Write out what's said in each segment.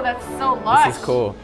that's so lush. This is cool.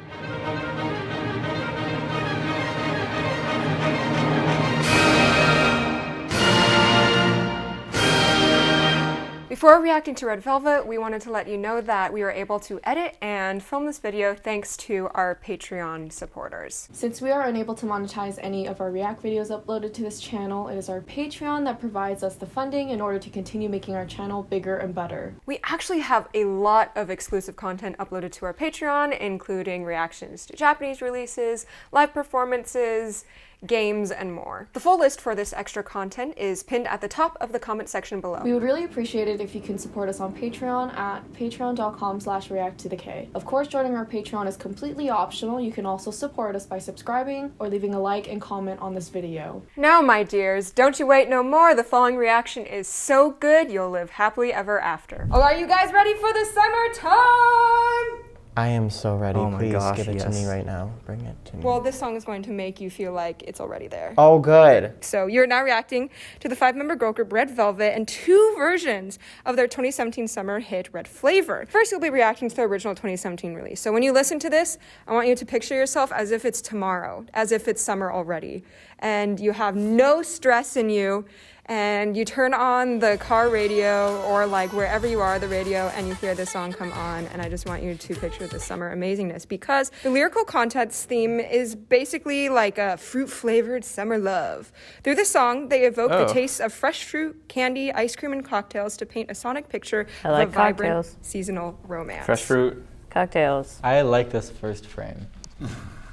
Before reacting to Red Velvet, we wanted to let you know that we were able to edit and film this video thanks to our Patreon supporters. Since we are unable to monetize any of our React videos uploaded to this channel, it is our Patreon that provides us the funding in order to continue making our channel bigger and better. We actually have a lot of exclusive content uploaded to our Patreon, including reactions to Japanese releases, live performances, games, and more. The full list for this extra content is pinned at the top of the comment section below. We would really appreciate it if you can support us on Patreon at patreon.com/reacttothek. Of course, joining our Patreon is completely optional. You can also support us by subscribing or leaving a like and comment on this video. Now, my dears, don't you wait no more. The following reaction is so good, you'll live happily ever after. Oh, are you guys ready for the summertime? I am so ready. Oh my Please gosh, give it to me yes. right now. Bring it to me. Well, this song is going to make you feel like it's already there. Oh, good. So you're now reacting to the 5-member girl group Red Velvet and 2 versions of their 2017 summer hit Red Flavor. First, you'll be reacting to the original 2017 release. So when you listen to this, I want you to picture yourself as if it's tomorrow, as if it's summer already, and you have no stress in you, and you turn on the car radio or like wherever you are, the radio, and you hear this song come on, and I just want you to picture the summer amazingness because the lyrical content's theme is basically like a fruit-flavored summer love. Through the song, they evoke the tastes of fresh fruit, candy, ice cream, and cocktails to paint a sonic picture I like of a vibrant cocktails. seasonal romance. Fresh fruit. Cocktails. I like this first frame.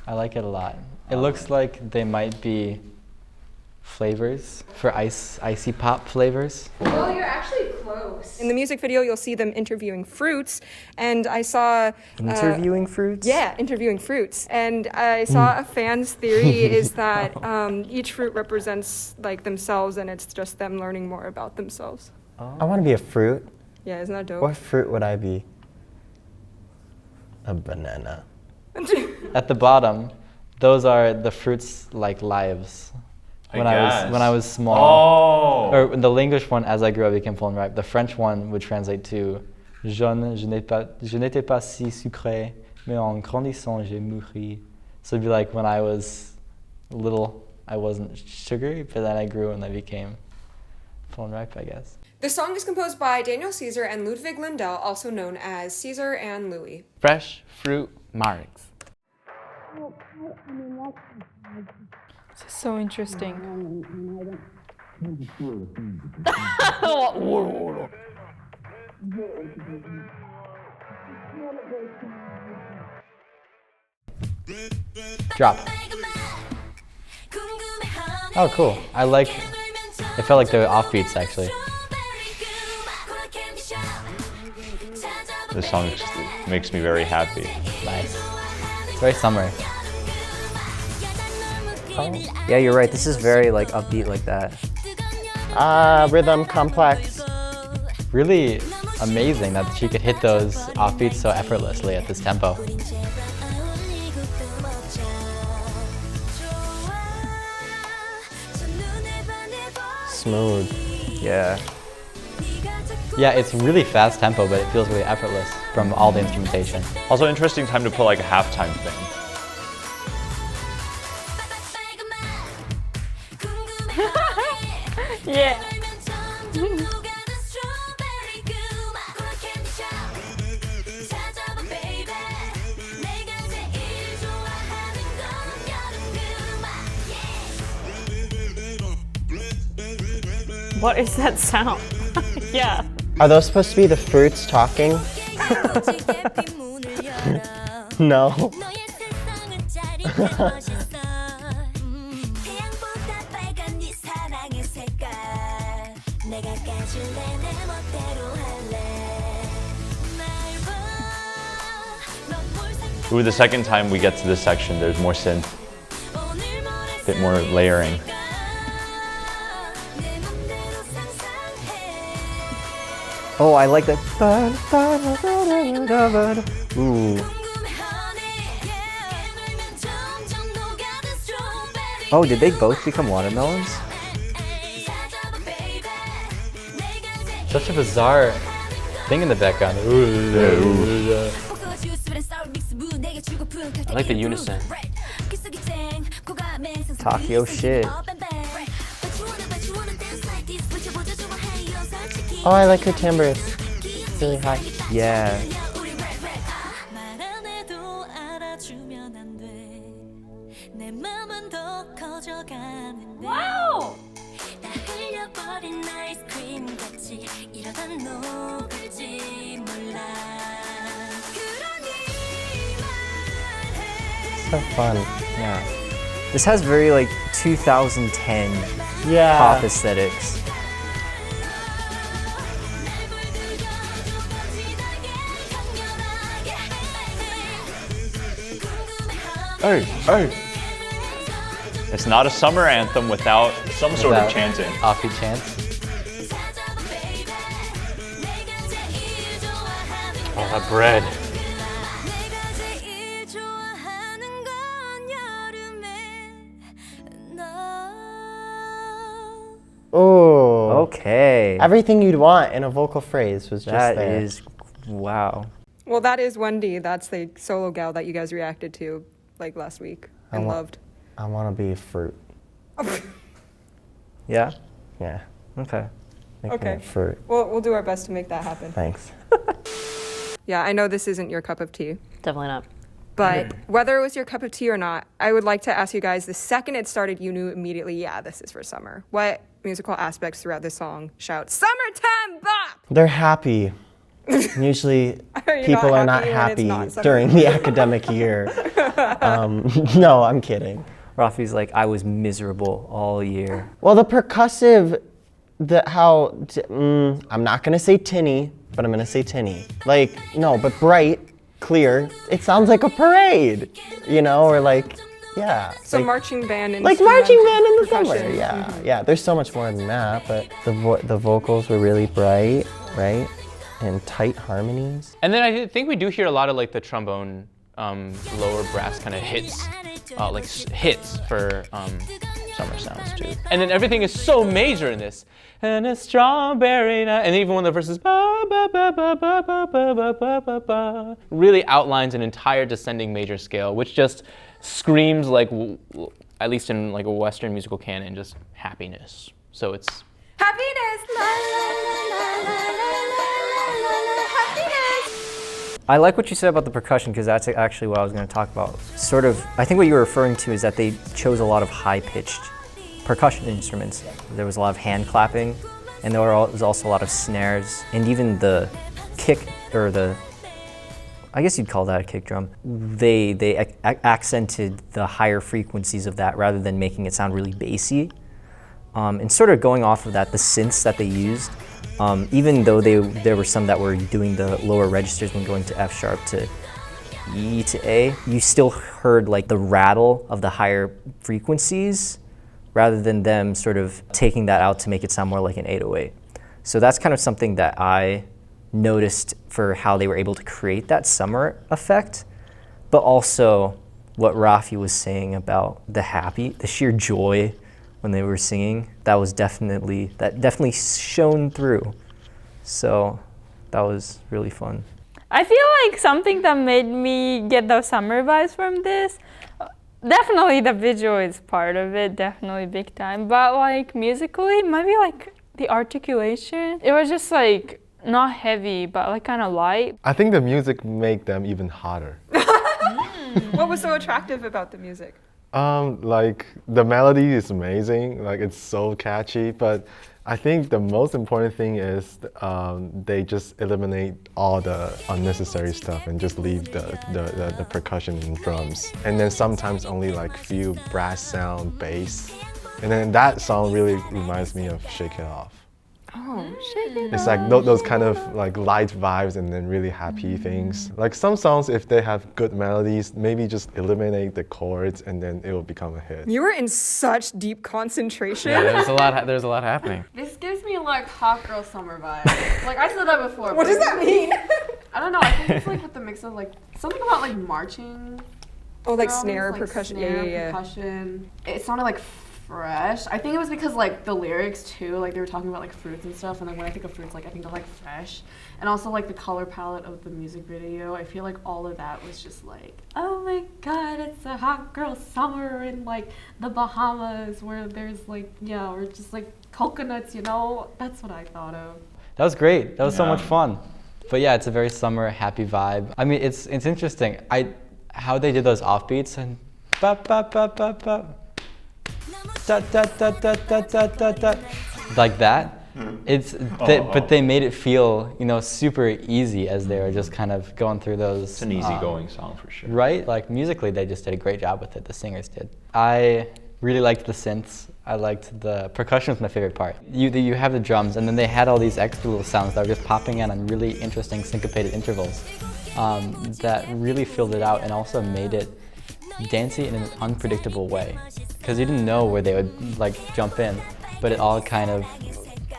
I like it a lot. It looks like they might be flavors for icy pop flavors. Well, you're actually close. In the music video, you'll see them interviewing fruits, and I saw... Interviewing fruits? Yeah, interviewing fruits. And I saw a fan's theory is that each fruit represents like themselves, and it's just them learning more about themselves. I want to be a fruit. Yeah, isn't that dope? What fruit would I be? A banana. At the bottom, those are the fruits like lives. When I was small. Or the English one, as I grew up, became full and ripe. The French one would translate to Jeune, je n'étais pas si sucré, mais en grandissant, j'ai mûri. So it'd be like when I was little, I wasn't sugary, but then I grew and I became full and ripe, I guess. The song is composed by Daniel Caesar and Ludwig Lindell, also known as Caesar and Louis. Fresh fruit marks. This is so interesting. Drop. Oh, cool. It felt like the offbeats, actually. This song just makes me very happy. Nice. It's very summer. Yeah, you're right. This is very like upbeat like that. Rhythm complex. Really amazing that she could hit those offbeats so effortlessly at this tempo. Smooth. Yeah. Yeah, it's really fast tempo, but it feels really effortless from all the instrumentation. Also, interesting time to put like a halftime thing. Yeah. What is that sound? Yeah. Are those supposed to be the fruits talking? No. Ooh, the second time we get to this section, there's more synth, a bit more layering. Oh, I like that. Ooh. Oh, did they both become watermelons? Such a bizarre thing in the background. I like the unison. Takio shit. Oh, I like her timbre. It's really high. Yeah. Wow! So fun. Yeah. This has very like 2010 Yeah. pop aesthetics. Hey, hey. It's not a summer anthem without some sort of chanting. Offbeat chants. Oh, that bread. Oh. Okay. Everything you'd want in a vocal phrase was just That there. is, wow. Well, that is Wendy. That's the solo gal that you guys reacted to like last week and loved. I want to be a fruit. Yeah? Yeah. Okay. Make me Okay. a fruit. We'll do our best to make that happen. Thanks. Yeah, I know this isn't your cup of tea, Definitely not. but whether it was your cup of tea or not, I would like to ask you guys, the second it started, you knew immediately, yeah, this is for summer. What musical aspects throughout this song shout, "Summertime bop"? They're happy. Usually Are you people are not when it's happy not summer? during the academic year. No, I'm kidding. Rafi's like, I was miserable all year. Well, the percussive, I'm not going to say tinny, but I'm going to say tinny. Like, no, but bright, clear. It sounds like a parade, you know, or like, yeah. So like, marching band and like marching band in the summer. percussion. Yeah, yeah. There's so much more than that, but the vocals were really bright, right? And tight harmonies. And then I think we do hear a lot of like the trombone, lower brass kind of hits, hits for summer sounds too. And then everything is so major in this. And a strawberry night, and even when the verses ba, ba, ba, ba, ba, ba, ba, ba, ba, ba, ba, really outlines an entire descending major scale, which just screams like, at least in like a Western musical canon, just happiness. So it's Happiness! La, la, la, la, la, la, la, la, happiness! I like what you said about the percussion because that's actually what I was going to talk about. Sort of, I think what you were referring to is that they chose a lot of high-pitched percussion instruments. There was a lot of hand clapping, and there was also a lot of snares, and even the kick, or I guess you'd call that a kick drum. They accented the higher frequencies of that rather than making it sound really bassy. And sort of going off of that, the synths that they used, even though there were some that were doing the lower registers when going to F sharp to E to A, you still heard like the rattle of the higher frequencies rather than them sort of taking that out to make it sound more like an 808. So that's kind of something that I noticed for how they were able to create that summer effect, but also what Rafi was saying about the sheer joy when they were singing, that definitely shone through. So that was really fun. I feel like something that made me get those summer vibes from this, definitely the visual is part of it, definitely big time. But like musically, maybe like the articulation. It was just like not heavy, but like kind of light. I think the music made them even hotter. What was so attractive about the music? Like the melody is amazing, like it's so catchy, but I think the most important thing is they just eliminate all the unnecessary stuff and just leave the percussion and drums. And then sometimes only like few brass sound, bass. And then that song really reminds me of Shake It Off. Oh, shake it It's like those kind of like light vibes and then really happy things. Like some songs, if they have good melodies, maybe just eliminate the chords and then it will become a hit. You were in such deep concentration. Yeah, there's a lot happening. This gives me like hot girl summer vibes. Like I said that before. What does that mean? I don't know. I think it's like with the mix of like something about like marching. Oh, like drums, snare, like percussion. snare, Yeah. percussion. It sounded like fresh. I think it was because like the lyrics too, like they were talking about like fruits and stuff, and then when I think of fruits, like I think of like fresh, and also like the color palette of the music video. I feel like all of that was just like, oh my god, it's a hot girl summer in like the Bahamas where there's like, yeah, or just like coconuts, you know. That's what I thought of. That was great. That was so much fun. But yeah, it's a very summer happy vibe. I mean, it's interesting. How they did those offbeats and ba ba ba ba ba da da da da da da da da like that. But they made it feel, you know, super easy as they were just kind of going through those. It's an easygoing song for sure. Right? Like musically, they just did a great job with it. The singers did. I really liked the synths. I liked the percussion was my favorite part. You have the drums, and then they had all these extra little sounds that were just popping in on really interesting syncopated intervals that really filled it out and also made it dancey in an unpredictable way. Because you didn't know where they would like jump in, but it all kind of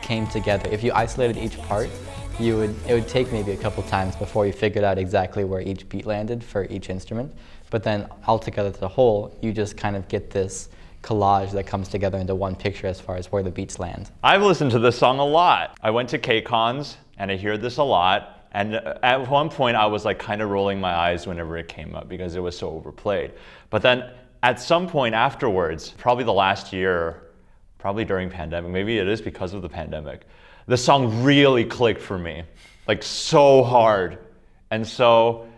came together. If you isolated each part, it would take maybe a couple times before you figured out exactly where each beat landed for each instrument. But then all together as a whole, you just kind of get this collage that comes together into one picture as far as where the beats land. I've listened to this song a lot. I went to KCONs and I hear this a lot. And at one point I was like kind of rolling my eyes whenever it came up because it was so overplayed. But then at some point afterwards, probably the last year, probably during pandemic, maybe it is because of the pandemic, the song really clicked for me, like so hard. And so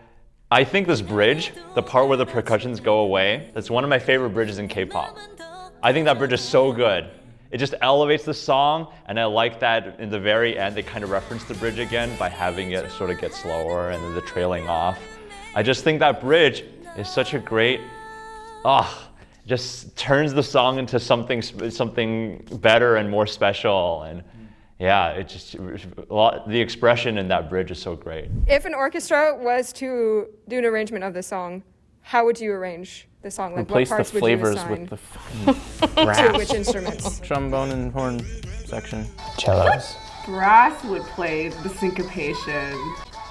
I think this bridge, the part where the percussions go away, that's one of my favorite bridges in K-pop. I think that bridge is so good. It just elevates the song, and I like that in the very end they kind of reference the bridge again by having it sort of get slower and then the trailing off. I just think that bridge is such a great, just turns the song into something better and more special. And yeah, it just the expression in that bridge is so great. If an orchestra was to do an arrangement of this song, how would you arrange the song? Like Replace what parts the would you flavors assign with the to which instruments? trombone and horn section. Cellos. Brass would play the syncopation.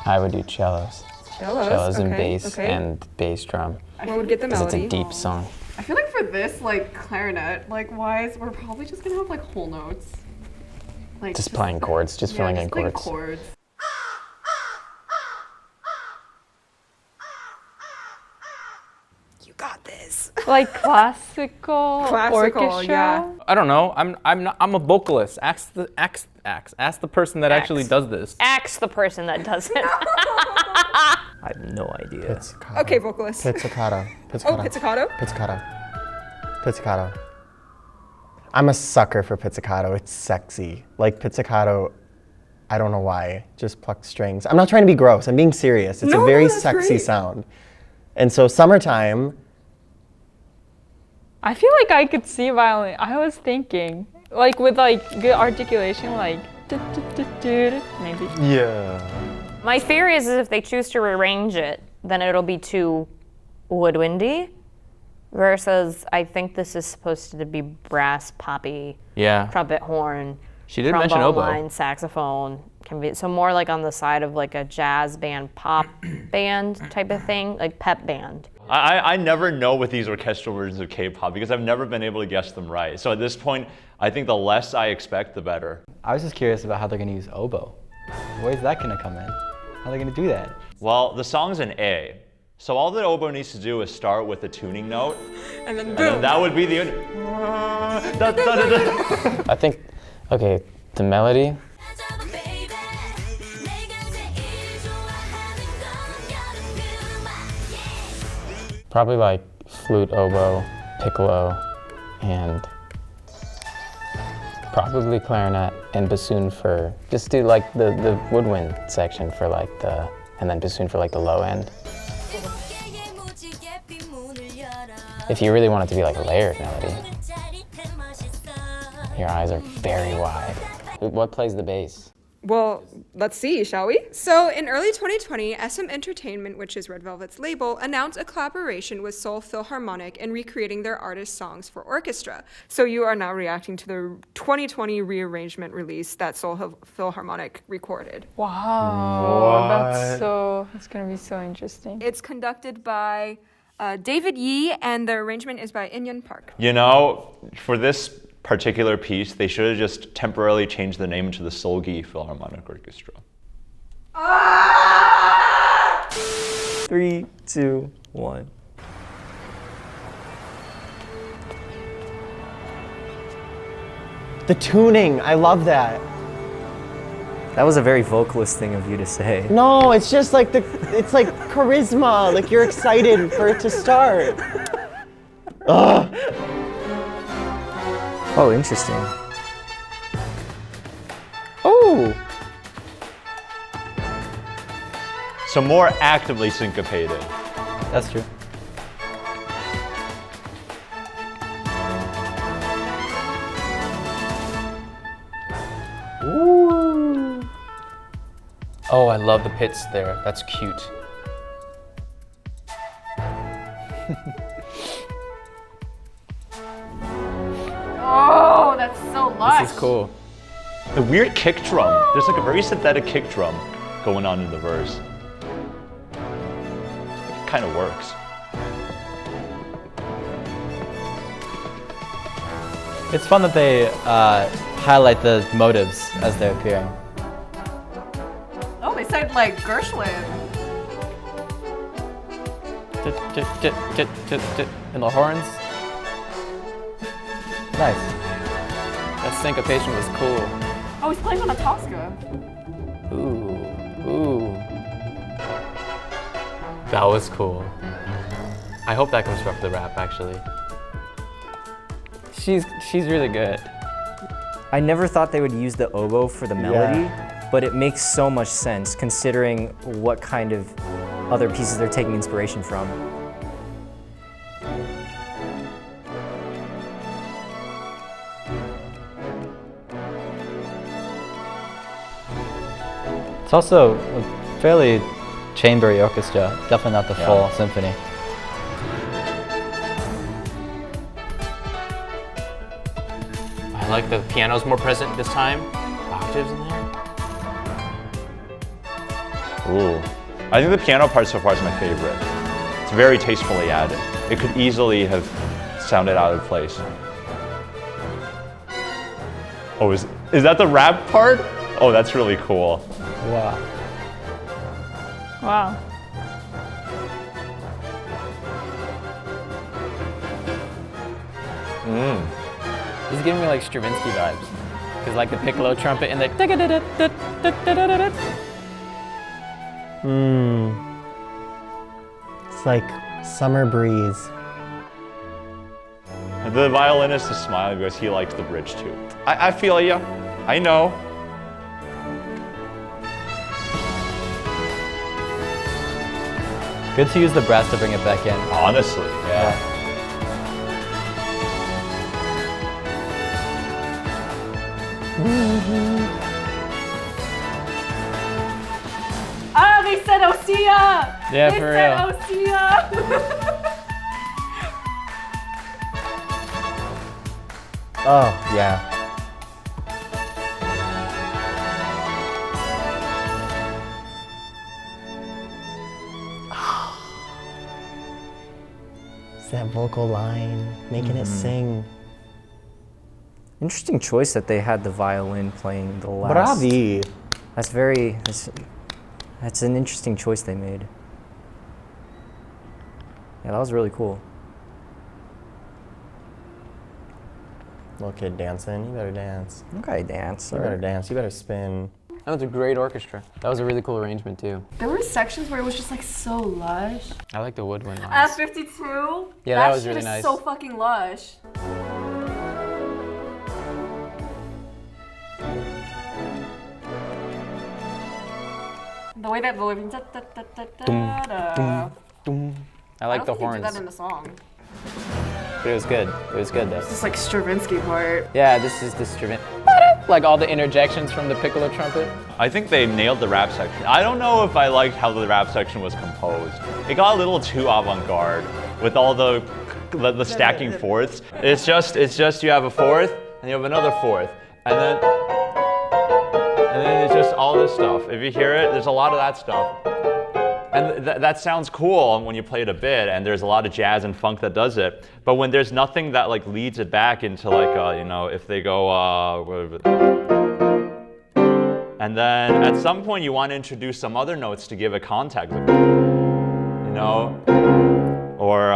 I would do cellos. Cellos and bass and bass drum. What would get the Because melody? it's a deep song. I feel like for this, like clarinet, like wise, we're probably just gonna have like whole notes. Like Just playing chords, just filling in playing chords. chords. You got this. Like classical orchestra. Yeah. I don't know. I'm a vocalist. Ask the person that actually does this. Ask the person that does it. I have no idea. Pizzicato. Okay, vocalist. Pizzicato. Oh, Pizzicato. pizzicato. Pizzicato. Pizzicato. I'm a sucker for pizzicato. It's sexy. Like pizzicato, I don't know why. Just pluck strings. I'm not trying to be gross. I'm being serious. It's a very sexy great. sound. And so summertime. I feel like I could see violin. I was thinking, like with like good articulation, like maybe. Yeah. My fear is if they choose to rearrange it, then it'll be too woodwindy. Versus, I think this is supposed to be brass, poppy, Yeah. trumpet, horn, She did mention trombone oboe. line, saxophone. Can be so more like on the side of like a jazz band, pop band type of thing, like pep band. I never know with these orchestral versions of K-pop because I've never been able to guess them right. So at this point, I think the less I expect, the better. I was just curious about how they're gonna use oboe. Where's that gonna come in? How are they gonna do that? Well, the song's in A. So all the oboe needs to do is start with a tuning note. And then And boom. then that would be the... I think, okay, the melody. Probably like flute, oboe, piccolo, and probably clarinet and bassoon for, just do like the woodwind section for like the, and then bassoon for like the low end. If you really want it to be like a layered melody, your eyes are very wide. What plays the bass? Well, let's see, shall we? So in early 2020, SM Entertainment, which is Red Velvet's label, announced a collaboration with Seoul Philharmonic in recreating their artists' songs for orchestra. So you are now reacting to the 2020 rearrangement release that Seoul Philharmonic recorded. Wow, that's gonna be so interesting. It's conducted by David Yee, and the arrangement is by In Yun Park. You know, for this particular piece, they should have just temporarily changed the name to the Seoulgi Philharmonic Orchestra. 3, 2, 1. The tuning, I love that. That was a very vocalist thing of you to say. No, it's just like it's like charisma. Like you're excited for it to start. Ugh. Oh, interesting. Oh. So more actively syncopated. That's true. Ooh. Oh, I love the pits there. That's cute. Oh, that's so lush. This is cool. The weird kick drum. There's like a very synthetic kick drum going on in the verse. It kind of works. It's fun that they highlight the motives as they're appearing. Oh, they said like Gershwin. And the horns. Nice. That syncopation was cool. Oh, he's playing on a Tosca. Ooh. That was cool. I hope that comes from the rap, actually. She's really good. I never thought they would use the oboe for the melody, but it makes so much sense considering what kind of other pieces they're taking inspiration from. It's also a fairly chambery orchestra, definitely not the full symphony. I like the piano's more present this time. Octaves in there. Ooh. I think the piano part so far is my favorite. It's very tastefully added. It could easily have sounded out of place. Oh, is that the rap part? Oh, that's really cool. Wow. Wow. He's giving me like Stravinsky vibes. Cause like the piccolo trumpet and the It's like summer breeze. The violinist is smiling because he likes the bridge too. I feel ya. I know. Good to use the brass to bring it back in. Honestly, yeah. Ah, they said Osea! Yeah, they for said real. Osea! Oh, yeah. It's that vocal line, making it sing. Interesting choice that they had the violin playing the last. Bravi. That's an interesting choice they made. Yeah, that was really cool. Little kid dancing, you better dance. Okay, dance. You better dance, you better spin. That was a great orchestra. That was a really cool arrangement too. There were sections where it was just like so lush. I like the woodwind lines. At 52? Yeah, that was shit really is nice. so fucking lush. The way that the I like the do horns. that in the song. But it was good. It was good though. It's like Stravinsky part. Yeah, this is the Stravinsky. Like all the interjections from the piccolo trumpet. I think they nailed the rap section. I don't know if I liked how the rap section was composed. It got a little too avant-garde with all the stacking fourths. It's just you have a fourth and you have another fourth, and then it's just all this stuff. If you hear it, there's a lot of that stuff. And that sounds cool when you play it a bit, and there's a lot of jazz and funk that does it. But when there's nothing that like leads it back into like, you know, if they go, and then at some point you want to introduce some other notes to give it context, like, you know, or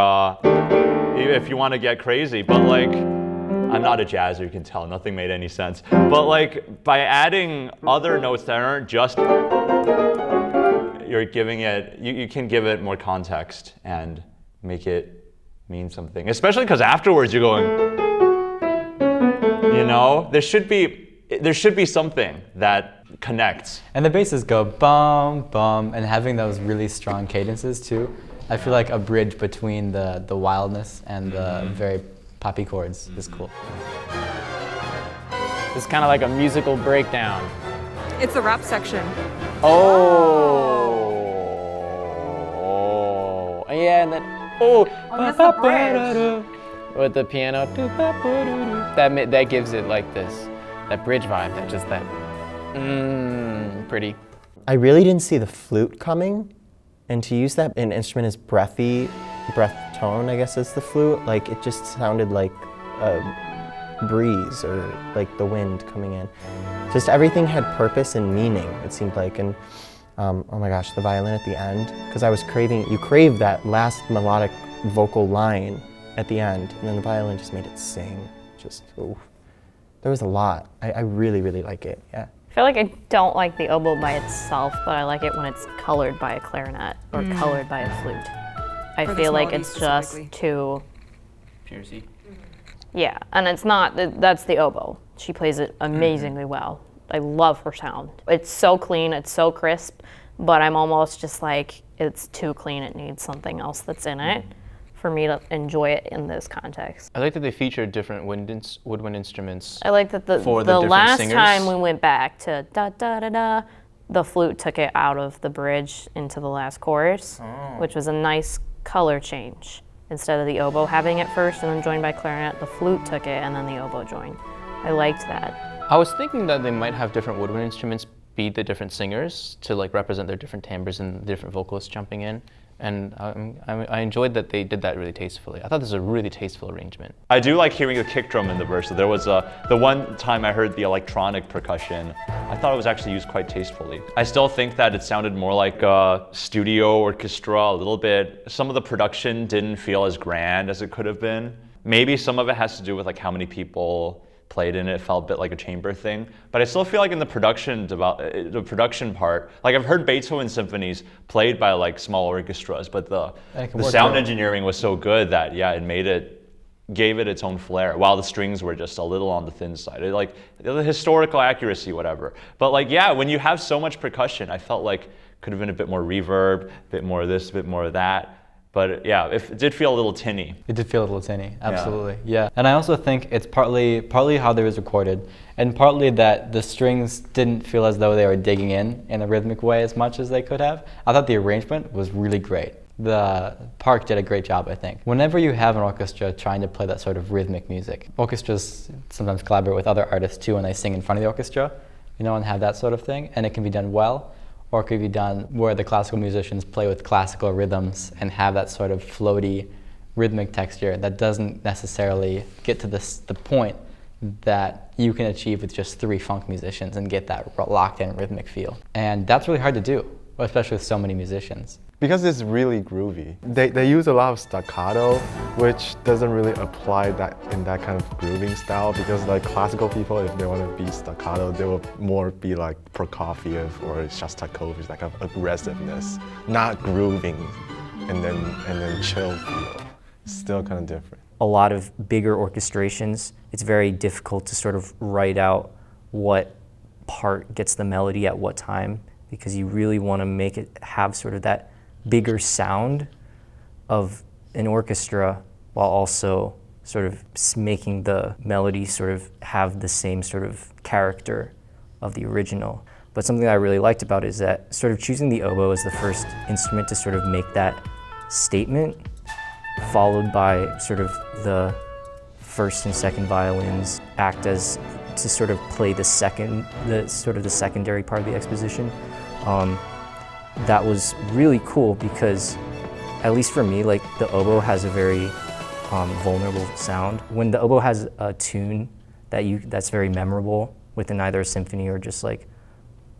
if you want to get crazy. But like, I'm not a jazzer, you can tell, nothing made any sense. But like, by adding other notes that aren't just, you're giving it, you can give it more context and make it mean something. Especially because afterwards you're going, you know, there should be something that connects. And the basses go bum, bum, and having those really strong cadences too. I feel like a bridge between the wildness and the very poppy chords is cool. It's kind of like a musical breakdown. It's the rap section. Oh, yeah, and then with the piano, that gives it like that bridge vibe, that just that pretty. I really didn't see the flute coming, and to use that an instrument as breath tone, I guess is the flute. Like it just sounded like a breeze or like the wind coming in. Just everything had purpose and meaning, it seemed like. And oh my gosh, the violin at the end, because I was you crave that last melodic vocal line at the end, and then the violin just made it sing. Just, ooh. There was a lot. I really, really like it, yeah. I feel like I don't like the oboe by itself, but I like it when it's colored by a clarinet or colored by a flute. I feel like it's just too... Piercy. Yeah, and it's not, that's the oboe. She plays it amazingly well. I love her sound. It's so clean, it's so crisp, but I'm almost just like, it's too clean, it needs something else that's in it for me to enjoy it in this context. I like that they feature different woodwind instruments. I like that the last singers. time we went back to da da da da, the flute took it out of the bridge into the last chorus, which was a nice color change. Instead of the oboe having it first and then joined by clarinet, the flute took it and then the oboe joined. I liked that. I was thinking that they might have different woodwind instruments be the different singers to like represent their different timbres and different vocalists jumping in. And I enjoyed that they did that really tastefully. I thought this was a really tasteful arrangement. I do like hearing the kick drum in the verse. There was the one time I heard the electronic percussion, I thought it was actually used quite tastefully. I still think that it sounded more like a studio orchestra a little bit. Some of the production didn't feel as grand as it could have been. Maybe some of it has to do with like how many people played in it. It felt a bit like a chamber thing, but I still feel like in the production part, like I've heard Beethoven symphonies played by like small orchestras, but the sound engineering was so good that gave it its own flair, while the strings were just a little on the thin side. Like the historical accuracy, whatever. But like, yeah, when you have so much percussion, I felt like could have been a bit more reverb, a bit more of this, a bit more of that. But yeah, it did feel a little tinny. It did feel a little tinny, absolutely, yeah. And I also think it's partly how it was recorded, and partly that the strings didn't feel as though they were digging in a rhythmic way as much as they could have. I thought the arrangement was really great. The Park did a great job, I think. Whenever you have an orchestra trying to play that sort of rhythmic music, orchestras sometimes collaborate with other artists too when they sing in front of the orchestra, you know, and have that sort of thing, and it can be done well. Or it could be done where the classical musicians play with classical rhythms and have that sort of floaty rhythmic texture that doesn't necessarily get to the point that you can achieve with just 3 funk musicians and get that locked in rhythmic feel. And that's really hard to do, especially with so many musicians. Because it's really groovy. They use a lot of staccato, which doesn't really apply in that kind of grooving style, because like classical people, if they want to be staccato, they will more be like Prokofiev or Shostakovich, that kind of aggressiveness, not grooving and then chill feel. It's still kind of different. A lot of bigger orchestrations, it's very difficult to sort of write out what part gets the melody at what time, because you really want to make it have sort of that bigger sound of an orchestra while also sort of making the melody sort of have the same sort of character of the original. But something that I really liked about it is that sort of choosing the oboe as the first instrument to sort of make that statement, followed by sort of the first and second violins act as to sort of play the secondary part of the exposition. that was really cool because, at least for me, like the oboe has a very vulnerable sound. When the oboe has a tune that's very memorable within either a symphony or just like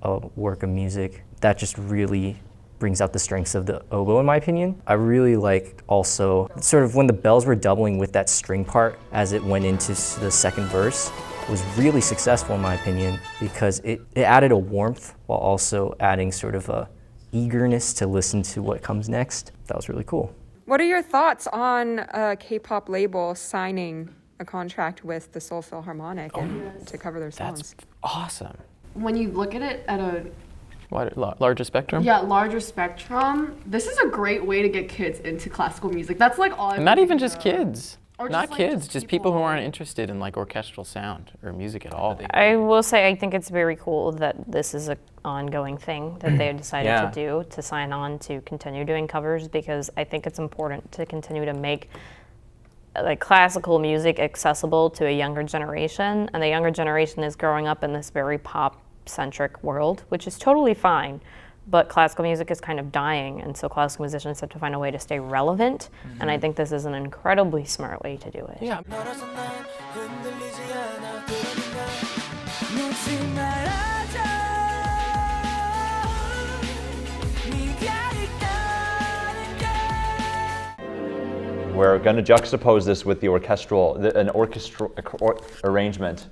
a work of music, that just really brings out the strengths of the oboe in my opinion. I really liked also sort of when the bells were doubling with that string part as it went into the second verse. It was really successful in my opinion because it added a warmth while also adding sort of a eagerness to listen to what comes next. That was really cool. What are your thoughts on a K-pop label signing a contract with the Seoul Philharmonic to cover their songs? That's awesome. When you look at it at a Larger spectrum? larger spectrum, this is a great way to get kids into classical music. That's like all. And not even just kids. Or Not just, like, kids, just just people who people- aren't interested in like orchestral sound or music at all. I will say I think it's very cool that this is an ongoing thing that they decided Yeah. to do, to sign on to continue doing covers, because I think it's important to continue to make like classical music accessible to a younger generation, and the younger generation is growing up in this very pop-centric world, which is totally fine. But classical music is kind of dying, and so classical musicians have to find a way to stay relevant, and I think this is an incredibly smart way to do it. Yeah. We're going to juxtapose this with the orchestral arrangement.